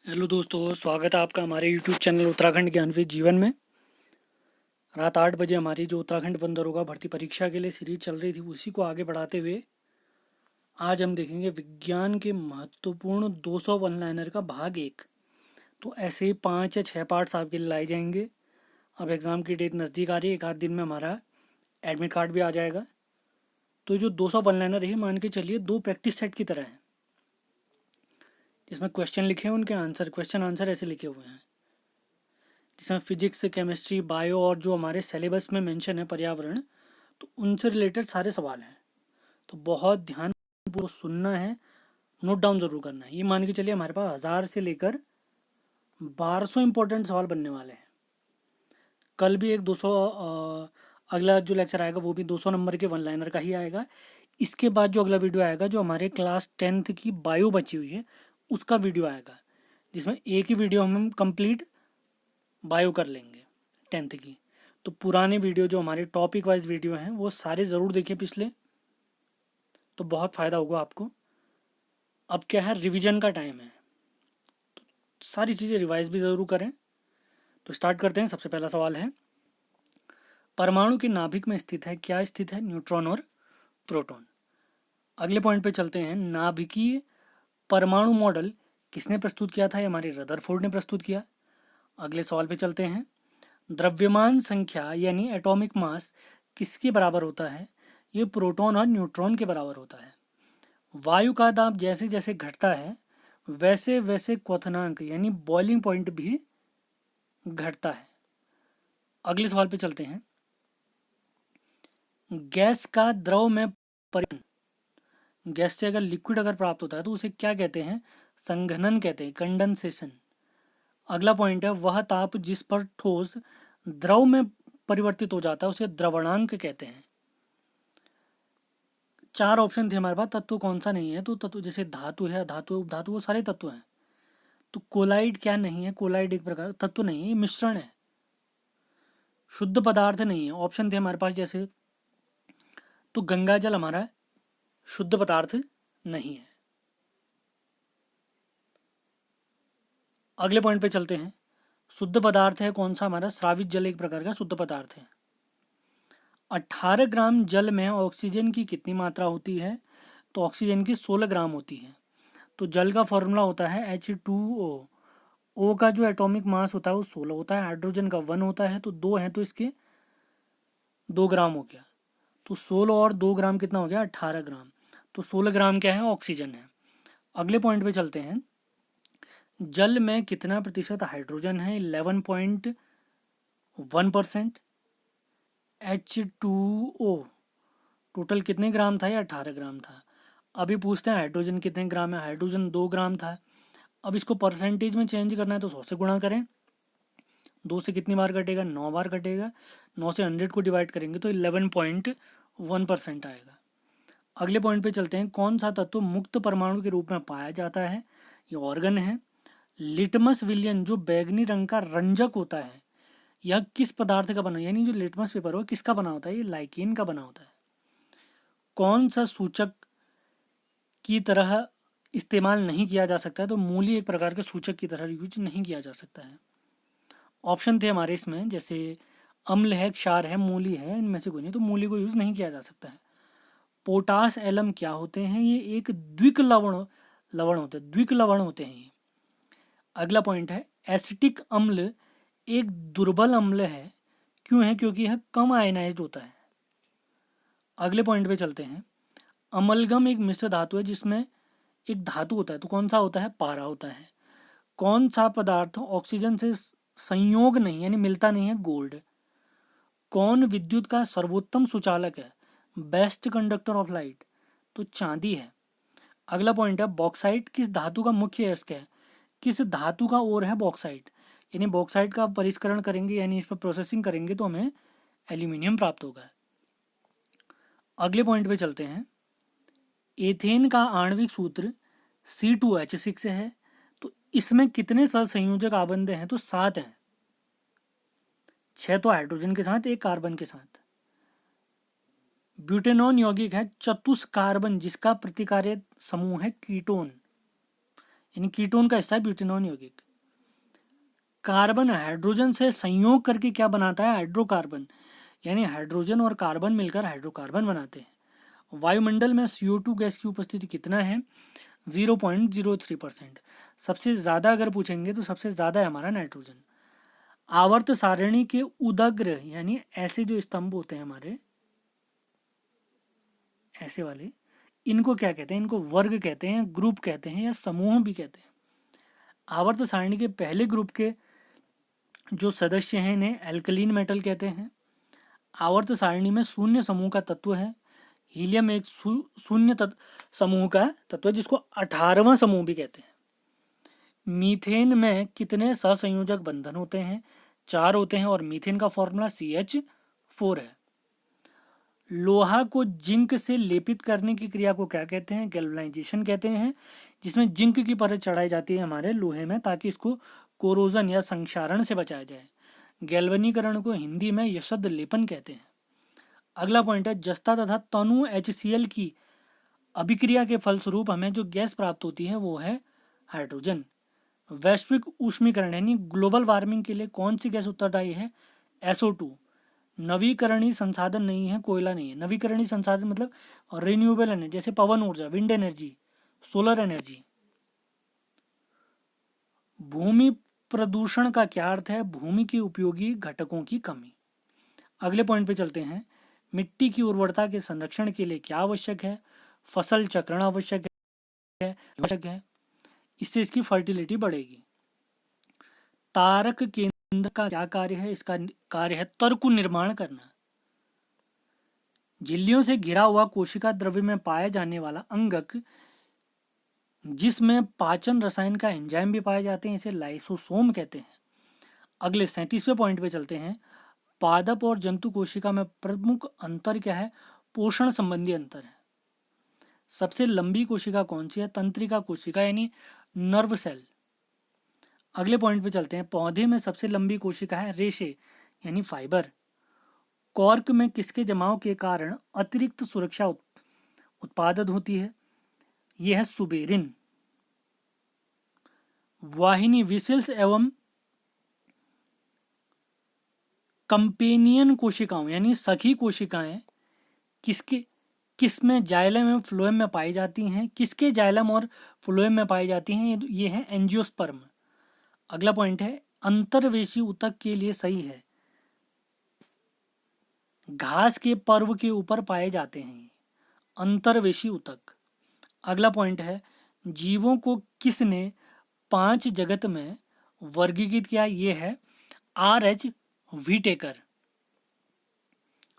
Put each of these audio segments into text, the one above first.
Hello दोस्तों, स्वागत है आपका हमारे यूट्यूब चैनल उत्तराखंड ज्ञानविद जीवन में। रात 8 बजे हमारी जो उत्तराखंड वन दरोगा भर्ती परीक्षा के लिए सीरीज चल रही थी, उसी को आगे बढ़ाते हुए आज हम देखेंगे विज्ञान के महत्वपूर्ण 200 वन लाइनर का भाग 1। तो ऐसे ही 5 या 6 पार्ट्स आपके लिए लाए जाएंगे। अब एग्ज़ाम की डेट नज़दीक आ रही है, एक आध दिन में हमारा एडमिट कार्ड भी आ जाएगा। तो जो 200 वन लाइनर है, मान के चलिए 2 प्रैक्टिस सेट की तरह है, जिसमें क्वेश्चन लिखे हैं, उनके आंसर, क्वेश्चन आंसर ऐसे लिखे हुए हैं, जिसमें फिजिक्स, केमिस्ट्री, बायो और जो हमारे सिलेबस में मेंशन है पर्यावरण, तो उनसे रिलेटेड सारे सवाल हैं। तो बहुत ध्यान पूर्वक सुनना है, नोट डाउन जरूर करना है। ये मान के चलिए हमारे पास 1000 से लेकर 1200 इंपॉर्टेंट सवाल बनने वाले हैं। कल भी एक 200, अगला जो लेक्चर आएगा वो भी 200 नंबर के वन लाइनर का ही आएगा। इसके बाद जो अगला वीडियो आएगा, जो हमारे क्लास 10th की बायो बची हुई है उसका वीडियो आएगा, जिसमें एक ही वीडियो हम कंप्लीट बायो कर लेंगे 10th की। तो पुराने वीडियो जो हमारे टॉपिक वाइज वीडियो हैं वो सारे ज़रूर देखिए पिछले, तो बहुत फ़ायदा होगा आपको। अब क्या है, रिवीजन का टाइम है, सारी चीज़ें रिवाइज भी ज़रूर करें। तो स्टार्ट करते हैं। सबसे पहला सवाल है, परमाणु के नाभिक में स्थित है, क्या स्थित है? न्यूट्रॉन और प्रोटॉन। अगले पॉइंट पे चलते हैं, नाभिकीय परमाणु मॉडल किसने प्रस्तुत किया था? ये हमारे रदरफोर्ड ने प्रस्तुत किया। अगले सवाल पे चलते हैं, द्रव्यमान संख्या यानी एटॉमिक मास किसके बराबर होता है? ये प्रोटॉन और न्यूट्रॉन के बराबर होता है। वायु का दाब जैसे जैसे घटता है वैसे वैसे क्वथनांक यानी बॉइलिंग पॉइंट भी घटता है। अगले सवाल पे चलते हैं, गैस का द्रव में परिवर्तन, गैस से अगर लिक्विड अगर प्राप्त होता है तो उसे क्या कहते हैं? संघनन कहते हैं, कंडेंसेशन। अगला पॉइंट है, वह ताप जिस पर ठोस द्रव में परिवर्तित हो जाता है उसे द्रवणांक कहते हैं। 4 ऑप्शन थे हमारे पास, तत्व कौन सा नहीं है? तो तत्व जैसे धातु है, धातु, उपधातु, वो सारे तत्व हैं। तो कोलाइड क्या नहीं है? कोलाइड एक प्रकार तत्व नहीं है, ये मिश्रण है, शुद्ध पदार्थ नहीं है। ऑप्शन थे हमारे पास जैसे, तो गंगा जल हमारा शुद्ध पदार्थ नहीं है। अगले पॉइंट पे चलते हैं, शुद्ध पदार्थ है कौन सा? हमारा स्रावित जल एक प्रकार का शुद्ध पदार्थ है। 18 ग्राम जल में ऑक्सीजन की कितनी मात्रा होती है? तो ऑक्सीजन की 16 ग्राम होती है। तो जल का फॉर्मूला होता है H2O। ओ का जो एटॉमिक मास होता है वो 16 होता है, हाइड्रोजन का 1 होता है, तो 2 है, तो इसके 2 ग्राम हो गया। तो 16 और 2 ग्राम कितना हो गया? 18 ग्राम। तो 16 ग्राम क्या है? ऑक्सीजन है। अगले पॉइंट पे चलते हैं, जल में कितना प्रतिशत हाइड्रोजन है? 11.1%। H2O टोटल कितने ग्राम था? ये 18 ग्राम था। अभी पूछते हैं हाइड्रोजन कितने ग्राम है? हाइड्रोजन 2 ग्राम था। अब इसको परसेंटेज में चेंज करना है तो 100 से गुणा करें। 2 से कितनी बार कटेगा? 9 बार कटेगा। 9 से 100 को डिवाइड करेंगे तो 11.1% आएगा। अगले पॉइंट पे चलते हैं, कौन सा तत्व मुक्त परमाणु के रूप में पाया जाता है? ये ऑर्गन है। लिटमस विलियन जो बैगनी रंग का रंजक होता है, यह किस पदार्थ का बना? यानी जो लिटमस पेपर हो किसका बना होता है? ये लाइकेन का बना होता है। कौन सा सूचक की तरह इस्तेमाल नहीं किया जा सकता है? तो मूली एक प्रकार के सूचक की तरह यूज नहीं किया जा सकता है। ऑप्शन थे हमारे इसमें, जैसे अम्ल है, क्षार है, मूली है, इनमें से कोई नहीं, तो मूली को यूज़ नहीं किया जा सकता है। पोटास एलम क्या होते हैं? ये एक द्विक लवण लवण होते हैं, द्विक लवण होते हैं ये। अगला पॉइंट है, एसिटिक अम्ल एक दुर्बल अम्ल है, क्यों है? क्योंकि यह कम आयनाइज्ड होता है। अगले पॉइंट पे चलते हैं, अमलगम एक मिश्र धातु है जिसमें एक धातु होता है, तो कौन सा होता है? पारा होता है। कौन सा पदार्थ ऑक्सीजन से संयोग नहीं यानी मिलता नहीं है? गोल्ड। कौन विद्युत का सर्वोत्तम सुचालक है? बेस्ट कंडक्टर ऑफ लाइट, तो चांदी है। अगला पॉइंट है, बॉक्साइट किस धातु का मुख्य अयस्क है? किस धातु का ओर है बॉक्साइट? यानी बॉक्साइट का परिष्करण करेंगे यानी इस पर प्रोसेसिंग करेंगे तो हमें एल्यूमिनियम प्राप्त होगा। अगले पॉइंट पे चलते हैं, एथेन का आणविक सूत्र C2H6 है, तो इसमें कितने सहसंयोजक आबंध हैं? तो 7 हैं। 6 तो हाइड्रोजन के साथ, 1 कार्बन के साथ। ब्यूटेनॉन यौगिक है चतुष कार्बन जिसका प्रतिकार्य समूह है कीटोन, यानी कीटोन का हिस्सा है ब्यूटेनॉन यौगिक। कार्बन हाइड्रोजन से संयोग करके क्या बनाता है? हाइड्रोकार्बन, यानी हाइड्रोजन और कार्बन मिलकर हाइड्रोकार्बन बनाते हैं। वायुमंडल में CO2 गैस की उपस्थिति कितना है? 0.03%। सबसे ज़्यादा अगर पूछेंगे तो सबसे ज़्यादा है हमारा नाइट्रोजन। आवर्त सारणी के उदग्र यानी ऐसे जो स्तंभ होते हैं हमारे, ऐसे वाले, इनको क्या कहते हैं? इनको वर्ग कहते हैं, ग्रुप कहते हैं, या समूह भी कहते हैं। आवर्त सारणी के पहले ग्रुप के जो सदस्य हैं इन्हें एल्कलीन मेटल कहते हैं। आवर्त सारणी में शून्य समूह का तत्व है। हीलियम एक शून्य समूह का तत्व है जिसको 18वां समूह भी कहते हैं। मीथेन में कितने सहसंयोजक बंधन होते हैं? 4 होते हैं और मीथेन का फॉर्मूला CH4 है। लोहा को जिंक से लेपित करने की क्रिया को क्या कहते हैं? गैल्वेनाइजेशन कहते हैं, जिसमें जिंक की परत चढ़ाई जाती है हमारे लोहे में ताकि इसको कोरोजन या संक्षारण से बचाया जाए। गैल्वनीकरण को हिंदी में यशद लेपन कहते हैं। अगला पॉइंट है, जस्ता तथा तनु HCl की अभिक्रिया के फलस्वरूप हमें जो गैस प्राप्त होती है वो है हाइड्रोजन। वैश्विक ऊष्मीकरण यानी ग्लोबल वार्मिंग के लिए कौन सी गैस उत्तरदायी है? SO2। नवीकरणीय संसाधन नहीं है, कोयला नहीं है। नवीकरणीय संसाधन मतलब रिन्यूएबल एनर्जी, जैसे पवन ऊर्जा, विंड एनर्जी, सोलर एनर्जी। भूमि प्रदूषण का क्या अर्थ है? भूमि के उपयोगी घटकों की कमी। अगले पॉइंट पे चलते हैं, मिट्टी की उर्वरता के संरक्षण के लिए क्या आवश्यक है? फसल चक्रण आवश्यक है, इससे इसकी फर्टिलिटी बढ़ेगी। तारक केंद्र का क्या कार्य है? इसका कार्य है तर्कु निर्माण करना। झिल्लियों से घिरा हुआ कोशिका द्रव्य में पाया जाने वाला अंगक, जिसमें पाचन रसायन का एंजाइम भी पाए जाते हैं, इसे लाइसोसोम कहते हैं। अगले 37वें पॉइंट पे चलते हैं, पादप और जंतु कोशिका में प्रमुख अंतर क्या है? पोषण संबंधी अंतर है। सबसे लंबी कोशिका कौन सी है? तंत्रिका कोशिका यानी नर्व सेल। अगले पॉइंट पे चलते हैं, पौधे में सबसे लंबी कोशिका है रेशे यानी फाइबर। कॉर्क में किसके जमाव के कारण अतिरिक्त सुरक्षा उत्पादन होती है? यह है सुबेरिन। वाहिनी विसेल्स एवं कंपेनियन कोशिकाओं यानी सखी कोशिकाएं किसमें जाइलम एवं फ्लोएम में पाई जाती हैं? किसके जाइलम और फ्लोएम में पाई जाती हैं? ये है एंजियोस्पर्म। अगला पॉइंट है, अंतर्वेशी ऊतक के लिए सही है। घास के पर्व के ऊपर पाए जाते हैं अंतर्वेशी ऊतक। अगला पॉइंट है, जीवों को किसने 5 जगत में वर्गीकृत किया? ये है R.H. व्हीटेकर।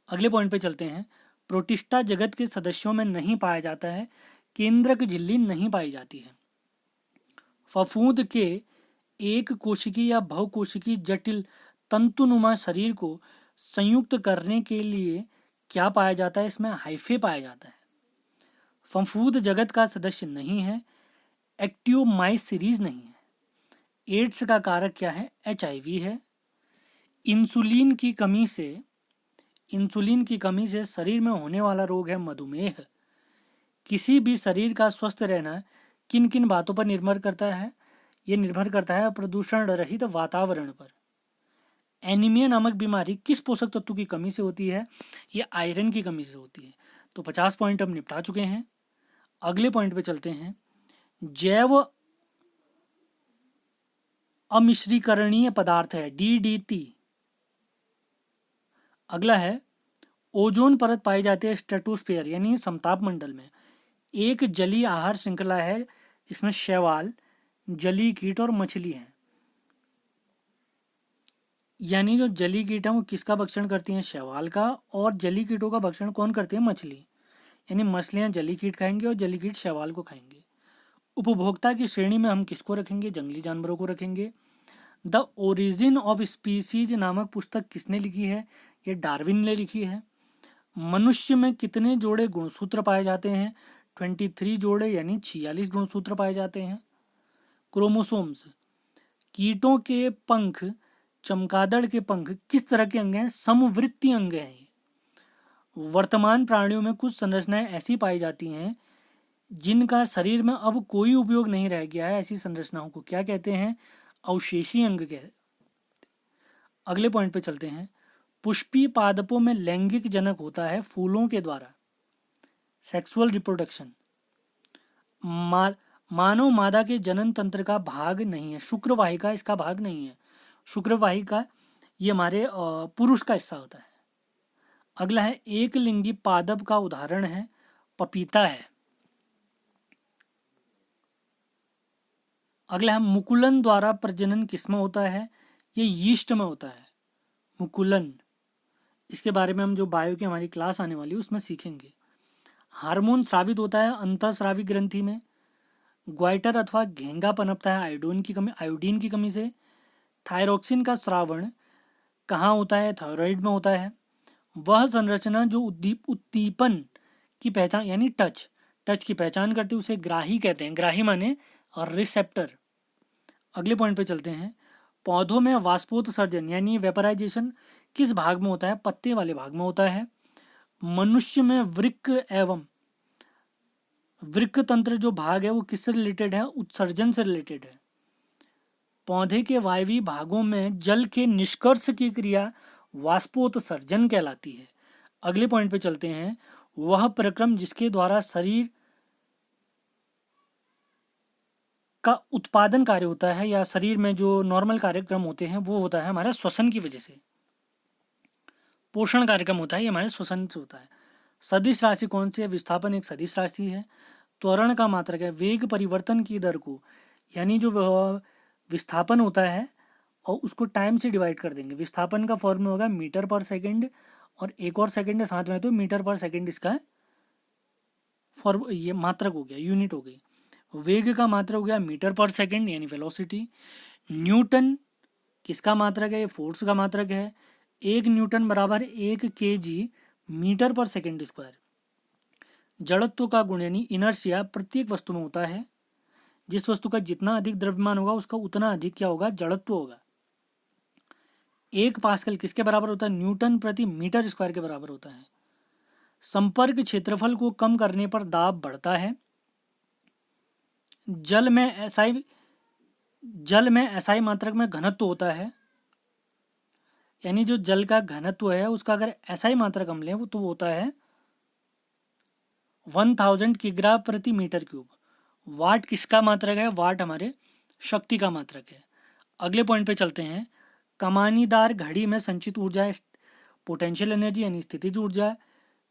अगले पॉइंट पे चलते हैं, प्रोटिस्टा जगत के सदस्यों में नहीं पाया जाता है, केंद्रक झिल्ली नहीं पाई जाती है। फफूंद के एक कोशिकी या बहुकोशिकी जटिल तंतुनुमा शरीर को संयुक्त करने के लिए क्या पाया जाता है? इसमें हाइफे पाया जाता है। फफूंद जगत का सदस्य नहीं है, एक्टियोमाइस सीरीज नहीं है। एड्स का कारक क्या है? HIV है। इंसुलिन की कमी से शरीर में होने वाला रोग है मधुमेह। किसी भी शरीर का स्वस्थ रहना किन किन बातों पर निर्भर करता है? ये निर्भर करता है प्रदूषण रहित वातावरण पर। एनीमिया नामक बीमारी किस पोषक तत्व की कमी से होती है? ये आयरन की कमी से होती है। तो 50 पॉइंट हम निपटा चुके हैं। अगले पॉइंट पे चलते हैं, जैव अमिश्रीकरणीय पदार्थ है DDT। अगला है, ओजोन परत पाई जाती है स्ट्रेटोस्फीयर यानी समताप मंडल में। एक जलीय आहार श्रृंखला है जिसमें शैवाल, जलीय कीट और मछली हैं। यानी जो जलीय कीट है वो किसका भक्षण करती हैं? शैवाल का। और जलीय कीटों का भक्षण कौन करती है? मछली। यानी मछलियां जलीय कीट खाएंगे और जलीय कीट शैवाल को खाएंगे। उपभोक्ता की श्रेणी में हम किसको रखेंगे? जंगली जानवरों को रखेंगे। द ओरिजिन ऑफ स्पीसीज नामक पुस्तक किसने लिखी है? ये डार्विन ने लिखी है। मनुष्य में कितने जोड़े गुणसूत्र पाए जाते हैं? 23 जोड़े यानी 46 गुणसूत्र पाए जाते हैं। क्रोमोसोम्स, कीटों के पंख, चमगादड़ के पंख किस तरह के अंग हैं? समवृत्तीय अंग हैं। वर्तमान प्राणियों में कुछ संरचनाएं ऐसी पाई जाती हैं जिनका शरीर में अब कोई उपयोग नहीं रह गया है, ऐसी संरचनाओं को क्या कहते हैं? अवशेषी अंग कहते। अगले पॉइंट पे चलते हैं। पुष्पी पादपों में लैंगिक जनक होता है फूलों के द्वारा, सेक्सुअल रिप्रोडक्शन। मा, मानव मादा के जनन तंत्र का भाग नहीं है, शुक्रवाहिका इसका भाग नहीं है। शुक्रवाहिका ये हमारे पुरुष का हिस्सा होता है। अगला है एक लिंगी पादप का उदाहरण है पपीता है। अगला है मुकुलन द्वारा प्रजनन किसमें होता है? ये यीस्ट में होता है, मुकुलन। इसके बारे में हम जो बायो की हमारी क्लास आने वाली है उसमें सीखेंगे। हार्मोन स्रावित होता है अंतःस्रावी ग्रंथि में। ग्वाइटर अथवा घेंगा पनपता है आयोडीन की कमी से। थायरोक्सिन का स्रावण कहाँ होता है? थायराइड में होता है। वह संरचना जो उद्दीपन की पहचान यानी टच की पहचान करती है उसे ग्राही कहते हैं। ग्राही माने और रिसेप्टर। अगले पॉइंट पे चलते हैं। पौधों में वाष्पोत्सर्जन यानी वेपराइजेशन किस भाग में होता है? पत्ते वाले भाग में होता है। मनुष्य में वृक्क एवं वृक्क तंत्र जो भाग है वो किससे रिलेटेड है? उत्सर्जन से रिलेटेड है। पौधे के वायवीय भागों में जल के निष्कर्ष की क्रिया वाष्पोत्सर्जन कहलाती है। अगले पॉइंट पे चलते हैं। वह प्रक्रम जिसके द्वारा शरीर का उत्पादन कार्य होता है या शरीर में जो नॉर्मल कार्यक्रम होते हैं वो होता है हमारा श्वसन की वजह से। पोषण कार्यक्रम होता है ये हमारे श्वसन से होता है। सदिश राशि कौन सी है? विस्थापन एक सदिश राशि है। त्वरण का मात्रक है वेग परिवर्तन की दर को, यानी जो विस्थापन होता है और उसको टाइम से डिवाइड कर देंगे। विस्थापन का फॉर्मूला होगा मीटर पर सेकंड, और एक और सेकंड है साथ में तो मीटर पर सेकंड इसका फॉर्म ये मात्रक हो गया, यूनिट हो गई। वेग का मात्रक हो गया मीटर पर सेकंड यानी वेलोसिटी। न्यूटन किसका मात्रक है? ये फोर्स का मात्रक है। 1 न्यूटन बराबर 1 kg मीटर पर सेकंड स्क्वायर। जड़त्व का गुण यानी इनर्शिया प्रत्येक वस्तु में होता है। जिस वस्तु का जितना अधिक द्रव्यमान होगा उसका उतना अधिक क्या होगा? जड़त्व होगा। 1 पास्कल किसके बराबर होता है? न्यूटन प्रति मीटर स्क्वायर के बराबर होता है। संपर्क क्षेत्रफल को कम करने पर दाब बढ़ता है। जल में एसआई मात्रक में घनत्व होता है, यानी जो जल का घनत्व है उसका अगर एसआई मात्रक हम लें तो वो होता है 1000 किग्रा प्रति मीटर क्यूब। वाट किसका मात्रक है? वाट हमारे शक्ति का मात्रक है। अगले पॉइंट पे चलते हैं। कमानीदार घड़ी में संचित ऊर्जा पोटेंशियल एनर्जी यानी स्थितिज ऊर्जा।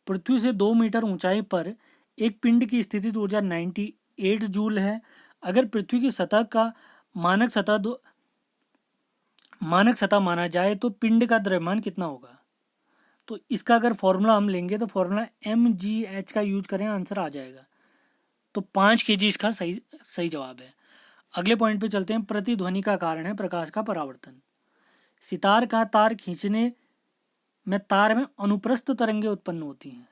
पृथ्वी से 2 मीटर ऊंचाई पर एक पिंड की स्थितिज ऊर्जा 98 जूल है। अगर पृथ्वी की सतह का मानक सतह माना जाए तो पिंड का द्रव्यमान कितना होगा? तो इसका अगर फॉर्मूला हम लेंगे तो फॉर्मूला mgh का यूज करें, आंसर आ जाएगा। तो 5 kg इसका सही जवाब है। अगले पॉइंट पे चलते हैं। प्रतिध्वनि का कारण है प्रकाश का परावर्तन। सितार का तार खींचने में तार में अनुप्रस्थ तरंगें उत्पन्न होती हैं।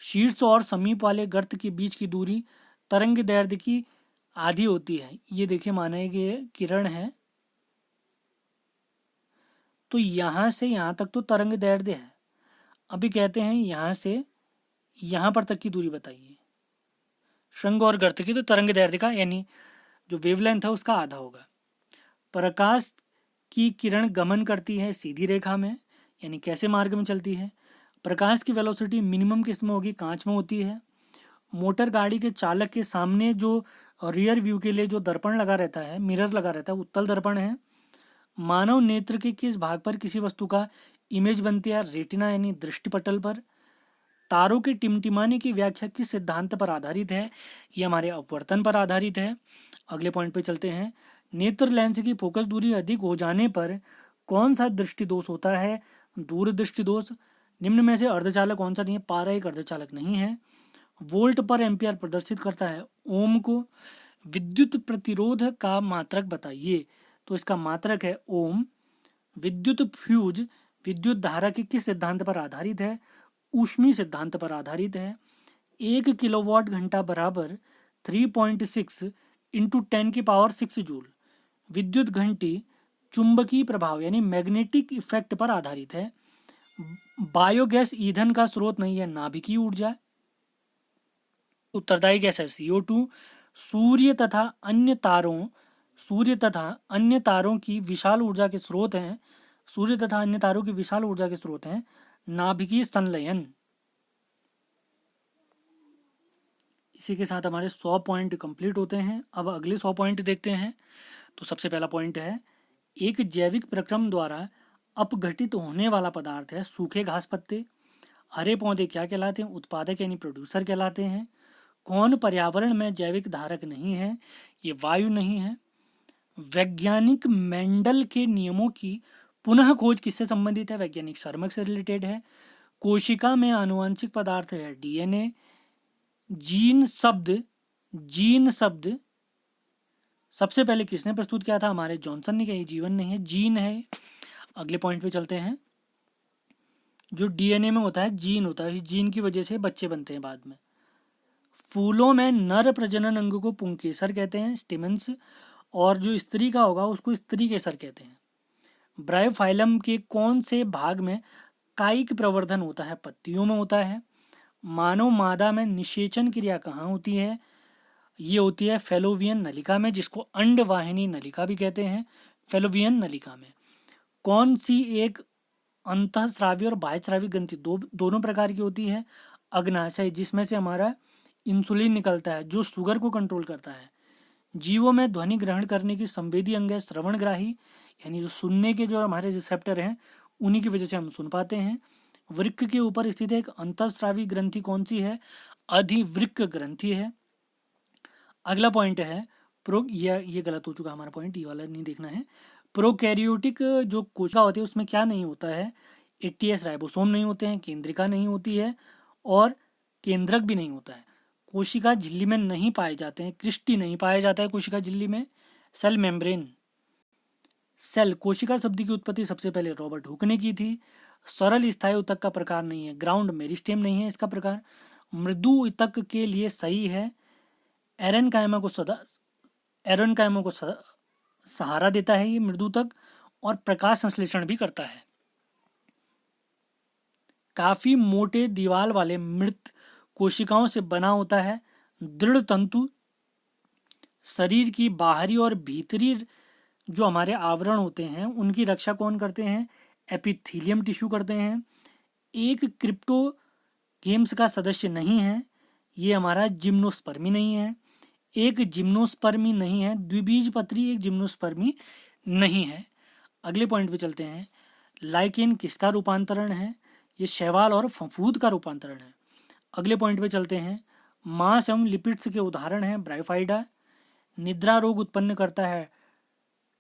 शीर्ष और समीप वाले गर्त के बीच की दूरी तरंग दैर्ध्य की आधी होती है। ये देखिए माना है कि ये किरण है, तो यहाँ से यहाँ तक तो तरंग दैर्ध्य है। अभी कहते हैं यहाँ से यहाँ पर तक की दूरी बताइए शृंग और गर्त की, तो तरंग दैर्ध्य का यानी जो वेवलेंथ है उसका आधा होगा। प्रकाश की किरण गमन करती है सीधी रेखा में, यानी कैसे मार्ग में चलती है। प्रकाश की वेलोसिटी मिनिमम किस में होगी? कांच में होती है। मोटर गाड़ी के चालक के सामने जो रियर व्यू के लिए जो दर्पण लगा रहता है, मिरर लगा रहता है, उत्तल दर्पण है। मानव नेत्र के किस भाग पर किसी वस्तु का इमेज बनती है? रेटिना यानी दृष्टिपटल पर। तारों के टिमटिमाने की व्याख्या किस सिद्धांत पर आधारित है? ये हमारे अपवर्तन पर आधारित है। अगले पॉइंट पे चलते हैं। नेत्र लेंस की फोकस दूरी अधिक हो जाने पर कौन सा दृष्टि दोष होता है? दूरदृष्टि दोष। निम्न में से अर्धचालक कौन सा नहीं है? पारा एक अर्धचालक नहीं है। वोल्ट पर एम्पियर प्रदर्शित करता है ओम को। विद्युत प्रतिरोध का मात्रक बताइए। तो इसका मात्रक है ओम। विद्युत फ्यूज विद्युत धारा के किस सिद्धांत पर आधारित है? ऊष्मीय सिद्धांत पर आधारित है। 1 किलोवाट घंटा बराबर 3.6 इंटू 10⁻6 जूल। विद्युत घंटी चुंबकीय प्रभाव यानी मैग्नेटिक इफेक्ट पर आधारित है। बायोगैस ईंधन का स्रोत नहीं है, नाभिकीय ऊर्जा। उत्तरदायी गैस है CO2। सूर्य तथा अन्य तारों की विशाल ऊर्जा के स्रोत हैं। सूर्य तथा अन्य तारों की विशाल ऊर्जा के स्रोत हैं नाभिकीय संलयन। इसी के साथ हमारे 100 पॉइंट कंप्लीट होते हैं। अब अगले 100 पॉइंट देखते हैं। तो सबसे पहला पॉइंट है, एक जैविक प्रक्रम द्वारा अपघटित होने वाला पदार्थ है सूखे घास पत्ते। हरे पौधे क्या कहलाते हैं? उत्पादक यानी प्रोड्यूसर कहलाते हैं। कौन पर्यावरण में जैविक धारक नहीं है? ये वायु नहीं है। वैज्ञानिक मेंडल के नियमों की पुनः खोज किससे संबंधित है? वैज्ञानिक शर्मक से रिलेटेड है। कोशिका में आनुवंशिक पदार्थ है DNA। जीन शब्द सबसे पहले किसने प्रस्तुत किया था? हमारे जॉनसन ने। क्या ये जीवन नहीं है, जीन है। अगले पॉइंट पे चलते हैं। जो DNA में होता है जीन होता है, इस जीन की वजह से बच्चे बनते हैं बाद में। फूलों में नर प्रजनन अंग को पुंकेसर कहते हैं, स्टिमन्स, और जो स्त्री का होगा उसको स्त्री केसर कहते हैं। ब्रायोफाइलम के कौन से भाग में कायिक प्रवर्धन होता है? पत्तियों में होता है। मानव मादा में निषेचन क्रिया कहाँ होती है? ये होती है फेलोवियन नलिका में, जिसको अंडवाहिनी नलिका भी कहते हैं, फेलोवियन नलिका में। कौन सी एक अंतःस्रावी और बाह्यस्रावी ग्रंथि दोनों प्रकार की होती है? अग्नाशय, जिसमें से हमारा इंसुलिन निकलता है जो शुगर को कंट्रोल करता है। जीवों में ध्वनि ग्रहण करने की संवेदी अंग है श्रवणग्राही, यानी जो सुनने के जो हमारे रिसेप्टर हैं उन्हीं की वजह से हम सुन पाते हैं। वृक्क के ऊपर स्थित एक अंतःस्रावी ग्रंथि कौन सी है? अधिवृक्क ग्रंथि है। अगला पॉइंट है ये गलत हो चुका हमारा पॉइंट, ये वाला नहीं देखना है। प्रोकैरियोटिक जो कोशिका होती है उसमें क्या नहीं होता है? ATS राइबोसोम नहीं होते हैं, केंद्रिका नहीं होती है, और केंद्रक भी नहीं होता है। कोशिका झिल्ली में नहीं पाए जाते हैं, क्रिस्टी नहीं पाया जाता है कोशिका झिल्ली में। Cell membrane. सेल कोशिका शब्द की उत्पत्ति सबसे पहले रॉबर्ट हुक ने की थी। सरल स्थायी ऊतक का प्रकार नहीं है, ग्राउंड मेरिस्टेम नहीं है इसका प्रकार। मृदु ऊतक के लिए सही है एरेनकाइमा को सहारा देता है ये मृदु ऊतक, और प्रकाश संश्लेषण भी करता है। काफी मोटे दीवार वाले मृत कोशिकाओं से बना होता है दृढ़ तंतु। शरीर की बाहरी और भीतरी जो हमारे आवरण होते हैं उनकी रक्षा कौन करते हैं? एपिथीलियम टिश्यू करते हैं। एक क्रिप्टो गेम्स का सदस्य नहीं है, ये हमारा जिम्नोस्पर्मी नहीं है। एक जिम्नोस्पर्मी नहीं है, द्विबीजपत्री एक जिम्नोस्पर्मी नहीं है। अगले पॉइंट पे चलते हैं। लाइकेन किसका रूपांतरण है? ये शैवाल और फफूंद का रूपांतरण है। अगले पॉइंट पे चलते हैं। मांस एवं लिपिड्स के उदाहरण हैं ब्रायोफाइटा। निद्रा रोग उत्पन्न करता है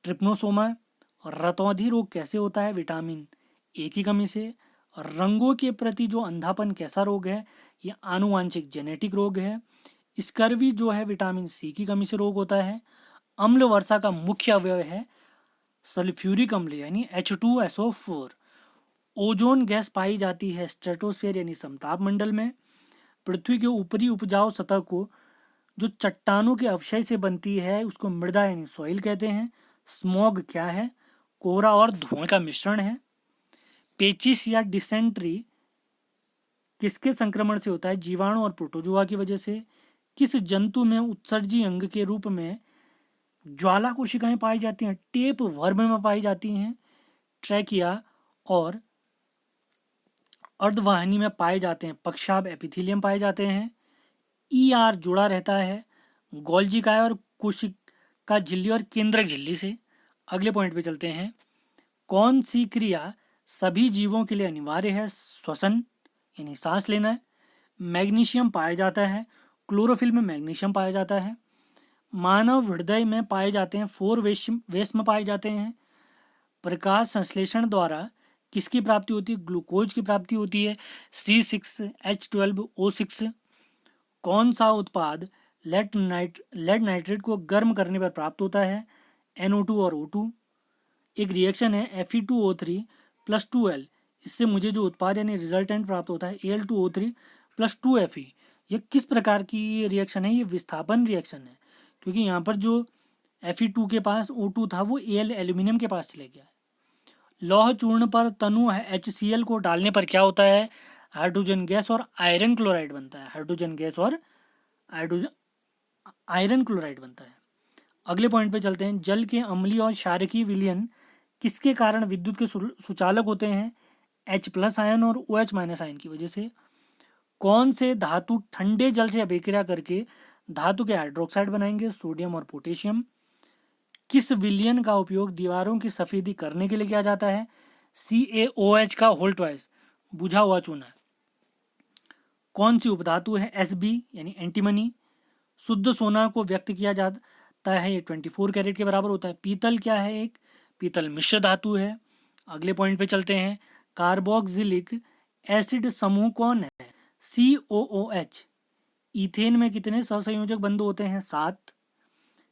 ट्रिप्नोसोमा। रतौंधी रोग कैसे होता है? विटामिन A की कमी से। रंगों के प्रति जो अंधापन कैसा रोग है? ये आनुवांशिक जेनेटिक रोग है। स्कर्वी जो है विटामिन C की कमी से रोग होता है। अम्ल वर्षा का मुख्य अवयव है सल्फ्यूरिक अम्ल यानी H2SO4। ओजोन गैस पाई जाती है स्ट्रेटोस्फीयर यानी समताप मंडल में। पृथ्वी के ऊपरी उपजाऊ सतह को जो चट्टानों के अवशय से बनती है उसको मृदा यानी सॉइल कहते हैं। स्मॉग क्या है? कोहरा और धुएं का मिश्रण है। पेचिस या डिसेंट्री किसके संक्रमण से होता है? जीवाणु और प्रोटोजोआ की वजह से। किस जंतु में उत्सर्जी अंग के रूप में ज्वाला कोशिकाएं पाई जाती हैं? टेप वर्म में पाई जाती हैं। ट्रैकिया और अर्धवाहिनी में पाए जाते हैं पक्षाभ एपिथीलियम पाए जाते हैं। ER जुड़ा रहता है गोल्जी काय और कोशिका झिल्ली और केंद्रक झिल्ली से। अगले पॉइंट पे चलते हैं। कौन सी क्रिया सभी जीवों के लिए अनिवार्य है? श्वसन यानी सांस लेना है। मैग्नीशियम पाया जाता है, क्लोरोफिल में मैग्नीशियम पाया जाता है। मानव हृदय में पाए जाते हैं 4 वेश्म पाए जाते हैं। प्रकाश संश्लेषण द्वारा किसकी प्राप्ति होती है? ग्लूकोज की प्राप्ति होती है C6H12O6। कौन सा उत्पाद लेड नाइट्रेट को गर्म करने पर प्राप्त होता है? NO2 और O2। एक रिएक्शन है Fe2O3 + 2L, इससे मुझे जो उत्पाद यानी रिजल्टेंट प्राप्त होता है Al2O3 + 2Fe। ये किस प्रकार की रिएक्शन है? ये विस्थापन रिएक्शन है, क्योंकि यहाँ पर जो Fe2 के पास O2 था वो Al एल्यूमिनियम के पास चले गया। लौह चूर्ण पर तनु HCl को डालने पर क्या होता है? हाइड्रोजन गैस और आयरन क्लोराइड बनता है। हाइड्रोजन गैस और हाइड्रोजन आयरन क्लोराइड बनता है। अगले पॉइंट पे चलते हैं। जल के अम्लीय और क्षारकीय विलयन किसके कारण विद्युत के सुचालक होते हैं? H+ आयन और OH- आयन की वजह से। कौन से धातु ठंडे जल से अभिक्रिया करके धातु के हाइड्रोक्साइड बनाएंगे? सोडियम और पोटेशियम। किस विलयन का उपयोग दीवारों की सफेदी करने के लिए किया जाता है? CaOH का होल ट्वाइस, बुझा हुआ चूना। कौन सी उपधातु है Sb यानी एंटीमनी? शुद्ध सोना को व्यक्त किया जाता है, ये 24 कैरेट के बराबर होता है। पीतल क्या है? एक पीतल मिश्र धातु है। अगले पॉइंट पे चलते हैं। कार्बोक्सिलिक एसिड समूह कौन है? COOH। इथेन में कितने सहसंयोजक बंध होते हैं? 7।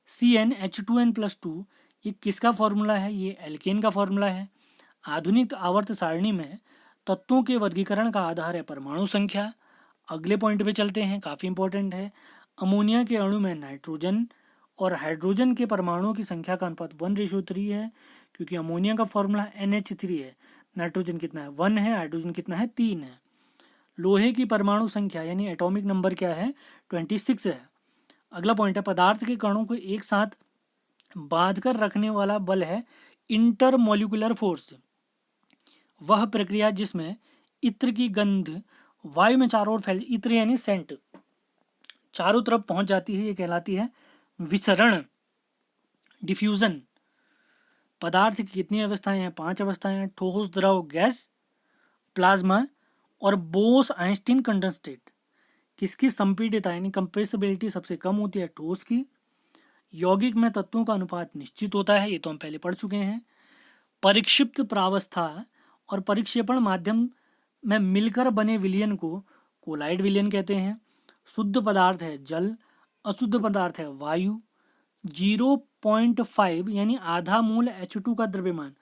CnH2n+2 ये किसका फॉर्मूला है? ये एल्केन का फॉर्मूला है। आधुनिक आवर्त सारणी में तत्वों के वर्गीकरण का आधार है परमाणु संख्या। अगले पॉइंट पे चलते हैं, काफ़ी इंपॉर्टेंट है। अमोनिया के अणु में नाइट्रोजन और हाइड्रोजन के परमाणुओं की संख्या का अनुपात 1:3 है, क्योंकि अमोनिया का फॉर्मूला NH3 है। नाइट्रोजन कितना है? 1 है। हाइड्रोजन कितना है? 3 है। लोहे की परमाणु संख्या यानी एटॉमिक नंबर क्या है? 26 है। अगला पॉइंट है, पदार्थ के कणों को एक साथ बांध कर रखने वाला बल है इंटरमोलिकुलर फोर्स। वह प्रक्रिया जिसमें इत्र की गंध वायु में चारों ओर फैल, इत्र यानी सेंट, चारों तरफ पहुंच जाती है, ये कहलाती है विसरण, डिफ्यूजन। पदार्थ की कितनी अवस्थाएं हैं? 5 अवस्थाएं हैं। ठोस, द्रव, गैस, प्लाज्मा और बोस आइंस्टीन कंडेंसेट। किसकी संपीडितता यानी कंप्रेसिबिलिटी सबसे कम होती है? ठोस की। यौगिक में तत्वों का अनुपात निश्चित होता है, ये तो हम पहले पढ़ चुके हैं। परिक्षिप्त प्रावस्था और परिक्षेपण माध्यम में मिलकर बने विलयन को कोलाइड विलयन कहते हैं। शुद्ध पदार्थ है जल, अशुद्ध पदार्थ है वायु। 0.5 यानी आधा मोल H2 का द्रव्यमान,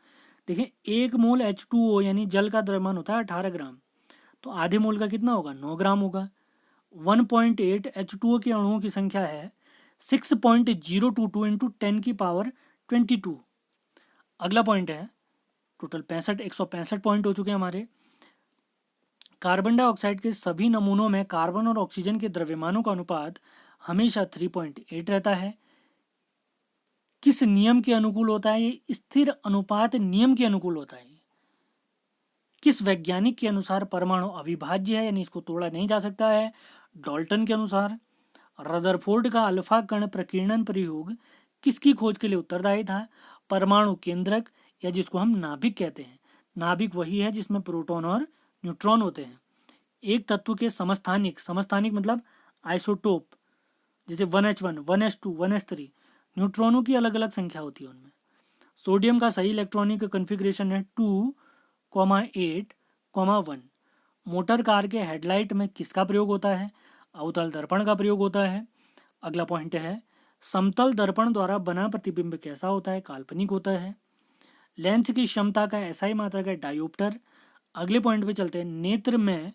देखिए 1 मोल H2O यानी जल का द्रव्यमान होता है 18 ग्राम, तो आधे मोल का कितना होगा? 9 ग्राम होगा। 1.8 H2O के अणुओं की संख्या है 6.022 इंटू 10⁻²2। अगला पॉइंट है, टोटल 165 पॉइंट हो चुके हैं हमारे। कार्बन डाइऑक्साइड के सभी नमूनों में कार्बन और ऑक्सीजन के द्रव्यमानों का अनुपात हमेशा 3.8 रहता है। किस नियम के अनुकूल होता है? ये स्थिर अनुपात नियम के अनुकूल होता है। किस वैज्ञानिक के अनुसार परमाणु अविभाज्य है यानी इसको तोड़ा नहीं जा सकता है? डाल्टन के अनुसार। रदरफोर्ड का अल्फा कण प्रकीर्णन प्रयोग किसकी खोज के लिए उत्तरदायी था? परमाणु केंद्रक, या जिसको हम नाभिक कहते हैं। नाभिक वही है जिसमें प्रोटॉन और न्यूट्रॉन होते हैं। एक तत्व के समस्थानिक, समस्थानिक मतलब आइसोटोप, जैसे 1H1, 1S2, 1S3, न्यूट्रॉनों की अलग अलग संख्या होती है उनमें। सोडियम का सही इलेक्ट्रॉनिक कॉन्फ़िगरेशन है 2,8,1। मोटर कार के हेडलाइट में किसका प्रयोग होता है? अवतल दर्पण का प्रयोग होता है। अगला पॉइंट है, समतल दर्पण द्वारा बना प्रतिबिंब कैसा होता है? काल्पनिक होता है। लेंस की क्षमता का SI मात्रक है डायोप्टर। अगले पॉइंट पे चलते हैं, नेत्र में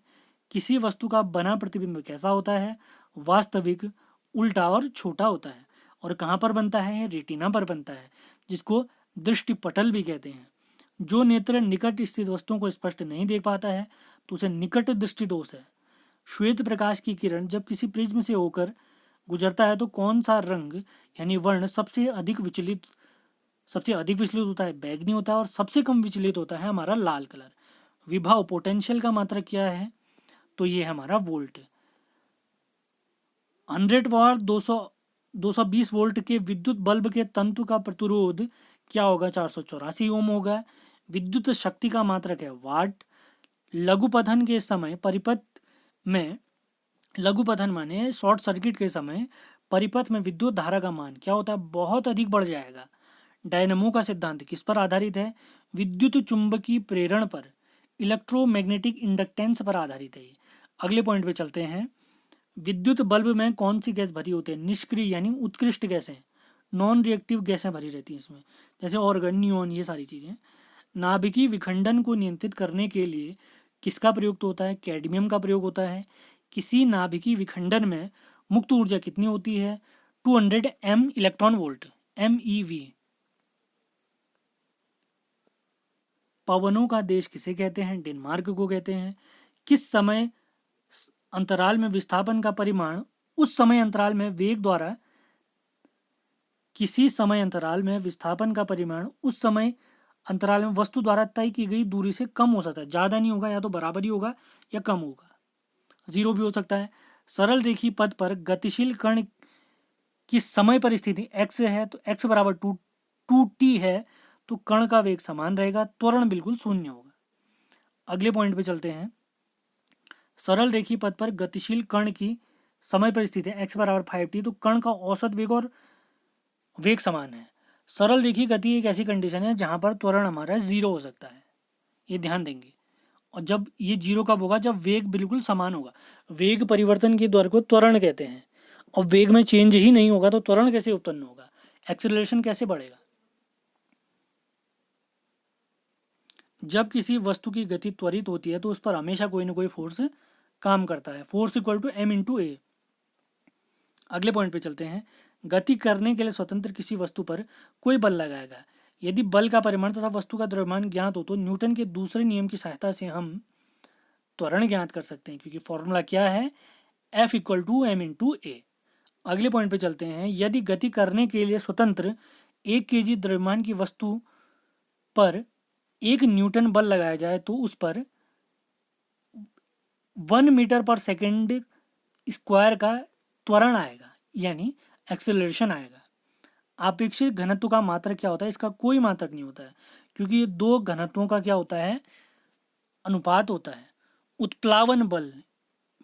किसी वस्तु का बना प्रतिबिंब कैसा होता है? वास्तविक, उल्टा और छोटा होता है। और कहाँ पर बनता है? रेटिना पर बनता है, जिसको दृष्टिपटल भी कहते हैं। जो नेत्र निकट स्थित वस्तुओं को स्पष्ट नहीं देख पाता है तो उसे निकट दृष्टि दोष है। श्वेत प्रकाश की किरण जब किसी प्रिज्म से होकर गुजरता है तो कौन सा रंग यानी वर्ण सबसे अधिक विचलित होता है? बैगनी होता है। और सबसे कम विचलित होता है हमारा लाल कलर। विभव पोटेंशियल का मात्रक क्या है? तो ये है हमारा वोल्ट। 100 वाट 220 वोल्ट के विद्युत बल्ब के तंतु का प्रतिरोध क्या होगा? 484 ओम होगा। विद्युत शक्ति का मात्रक है वाट। लघुपथन के समय परिपथ में, लघुपथन माने शॉर्ट सर्किट के समय परिपथ में विद्युत धारा का मान क्या होता है? बहुत अधिक बढ़ जाएगा। डायनमो का सिद्धांत किस पर आधारित है? विद्युत चुंबकीय प्रेरण पर, इलेक्ट्रोमैग्नेटिक इंडक्टेंस पर आधारित है। अगले पॉइंट पे चलते हैं। विद्युत बल्ब में कौन सी गैस भरी होती है? निष्क्रिय यानी उत्कृष्ट गैसें, नॉन रिएक्टिव गैसें भरी रहती हैं इसमें, जैसे ऑर्गन, न्यून, ये सारी चीज़ें। नाभिकीय विखंडन को नियंत्रित करने के लिए किसका प्रयोग होता है? कैडमियम का प्रयोग होता है। किसी नाभिकीय विखंडन में मुक्त ऊर्जा कितनी होती है? 200 M इलेक्ट्रॉन वोल्ट, MEV। पवनों का देश किसे कहते हैं? डेनमार्क को कहते हैं। किस समय अंतराल में विस्थापन का परिमाण उस समय अंतराल में वेग द्वारा किसी समय अंतराल में विस्थापन का परिमाण उस समय अंतराल में वस्तु द्वारा तय की गई दूरी से कम हो सकता है। ज़्यादा नहीं होगा, या तो बराबर ही होगा या कम होगा, जीरो भी हो सकता है। सरल रेखीय पथ पर गतिशील कण की समय पर स्थिति x है, तो x बराबर टू टी है, तो कण का वेग समान रहेगा, त्वरण बिल्कुल शून्य होगा। अगले पॉइंट पे चलते हैं। सरल रेखीय पथ पर गतिशील कण की समय पर स्थिति x बराबर 5t, तो कण का औसत वेग और वेग समान है। सरल रेखीय गति एक ऐसी कंडीशन है जहां पर त्वरण हमारा जीरो हो सकता है, ये ध्यान देंगे। और जब ये जीरो कब होगा, जब वेग बिल्कुल समान होगा। वेग परिवर्तन के दर को त्वरण कहते हैं, और वेग में चेंज ही नहीं होगा तो त्वरण कैसे उत्पन्न होगा, एक्सेलरेशन कैसे बढ़ेगा। जब किसी वस्तु की गति त्वरित होती है तो उस पर हमेशा कोई ना कोई फोर्स काम करता है, force equal to m into a. अगले पॉइंट पे चलते हैं। गति करने के लिए स्वतंत्र किसी वस्तु पर कोई बल लगाएगा। यदि बल का परिमाण तथा वस्तु का द्रव्यमान ज्ञात हो तो न्यूटन के दूसरे नियम की सहायता से हम त्वरण ज्ञात कर सकते हैं, क्योंकि फॉर्मूला क्या है, F equal to m into a. अगले पॉइंट पे चलते हैं। यदि गति करने के लिए स्वतंत्र 1 kg द्रव्यमान की वस्तु पर 1 न्यूटन बल लगाया जाए तो उस पर 1 मीटर पर सेकेंड स्क्वायर का त्वरण आएगा, यानी एक्सेलरेशन आएगा। आपेक्षिक घनत्व का मात्रक क्या होता है, इसका कोई मात्रक नहीं होता है, क्योंकि ये दो घनत्वों का क्या होता है, अनुपात होता है। उत्प्लावन बल,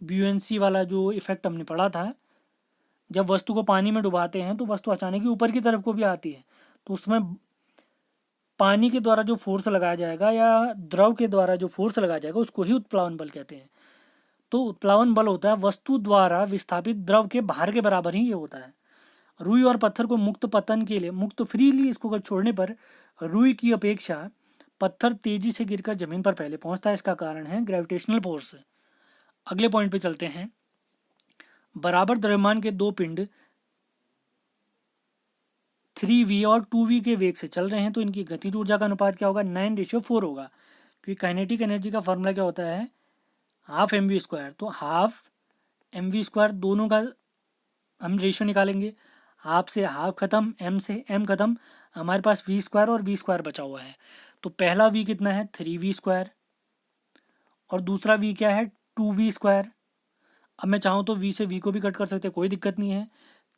ब्यूएंसी वाला जो इफेक्ट हमने पढ़ा था, जब वस्तु को पानी में डुबाते हैं तो वस्तु अचानक ही ऊपर की तरफ को भी आती है, तो उसमें पानी के द्वारा जो फोर्स लगाया जाएगा या द्रव के द्वारा जो फोर्स लगाया जाएगा उसको ही उत्प्लावन बल कहते हैं। तो उत्प्लावन बल होता है वस्तु द्वारा विस्थापित द्रव के भार के बराबर ही ये होता है। रुई और पत्थर को मुक्त पतन के लिए, मुक्त फ्रीली इसको अगर छोड़ने पर रुई की अपेक्षा पत्थर तेजी से गिरकर जमीन पर पहले पहुंचता है, इसका कारण है ग्रेविटेशनल फोर्स। अगले पॉइंट पे चलते हैं। बराबर द्रव्यमान के दो पिंड 3v और 2v के वेग से चल रहे हैं तो इनकी गतिज ऊर्जा का अनुपात क्या होगा, 9:4 होगा। क्योंकि काइनेटिक एनर्जी का फॉर्मूला क्या होता है, हाफ एम वी स्क्वायर। तो हाफ एम वी स्क्वायर दोनों का हम रेशियो निकालेंगे, हाफ से हाफ खत्म, एम से एम खत्म, हमारे पास वी स्क्वायर और वी स्क्वायर बचा हुआ है। तो पहला वी कितना है, 3v स्क्वायर, और दूसरा वी क्या है, 2v स्क्वायर। अब मैं चाहूँ तो वी से वी को भी कट कर सकते हैं, कोई दिक्कत नहीं है।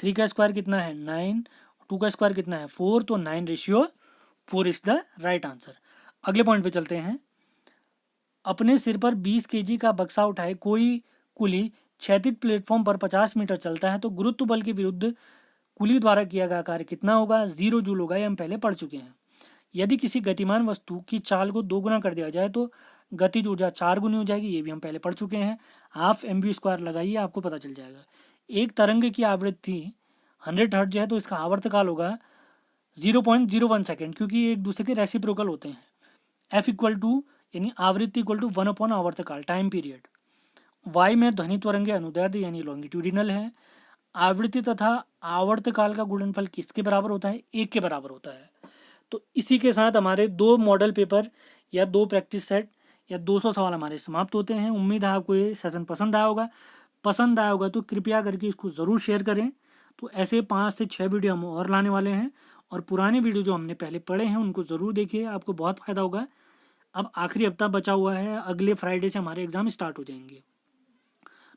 3 का स्क्वायर कितना है, 9, 2 का स्क्वायर कितना है, 4, तो 9:4 इज द राइट आंसर। अगले पॉइंट पे चलते हैं। अपने सिर पर 20 kg का बक्सा उठाए कोई कुली क्षैतिज प्लेटफॉर्म पर 50 मीटर चलता है तो गुरुत्व बल के विरुद्ध कुली द्वारा किया गया कार्य कितना होगा, 0 जूल होगा, ये हम पहले पढ़ चुके हैं। यदि किसी गतिमान वस्तु की चाल को 2 गुना कर दिया जाए तो गतिज ऊर्जा 4 गुनी हो जाएगी, ये भी हम पहले पढ़ चुके हैं। हाफ एम वी स्क्वायर लगाइए, आपको पता चल जाएगा। एक तरंग की आवृत्ति 100 हर्ट्ज है तो इसका आवर्तकाल होगा 0.01 सेकेंड, क्योंकि एक दूसरे के रेसिप्रोकल होते हैं। एफ इक्वल टू यानी आवृत्ति इक्वल टू 1 आवर्तकाल, टाइम पीरियड। वाई में ध्वनि तरंगे अनुदैर्ध्य यानी लॉन्गिट्यूडिनल है। आवृत्ति तथा आवर्तकाल का गुणनफल किसके बराबर होता है, 1 के बराबर होता है। तो इसी के साथ हमारे 2 मॉडल पेपर या 2 प्रैक्टिस सेट या 200 सवाल हमारे समाप्त होते हैं। उम्मीद है आपको ये सेशन पसंद आया होगा। पसंद आया होगा तो कृपया करके इसको ज़रूर शेयर करें। तो ऐसे 5 से 6 वीडियो हम और लाने वाले हैं, और पुराने वीडियो जो हमने पहले पढ़े हैं उनको ज़रूर देखिए, आपको बहुत फ़ायदा होगा। अब आखिरी हफ्ता बचा हुआ है, अगले फ्राइडे से हमारे एग्ज़ाम स्टार्ट हो जाएंगे।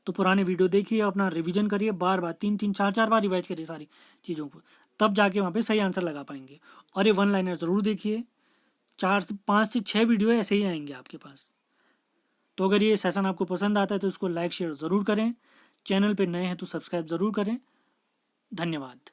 तो पुराने वीडियो देखिए, अपना रिवीजन करिए, बार बार 3-3 4-4 बार रिवाइज करिए सारी चीज़ों को, तब जाके वहाँ पे सही आंसर लगा पाएंगे। और ये 1 लाइनर ज़रूर देखिए, 5 से 6 वीडियो ऐसे ही आएंगे आपके पास। तो अगर ये सेशन आपको पसंद आता है तो इसको लाइक शेयर ज़रूर करें। चैनल पे नए हैं तो सब्सक्राइब ज़रूर करें। धन्यवाद।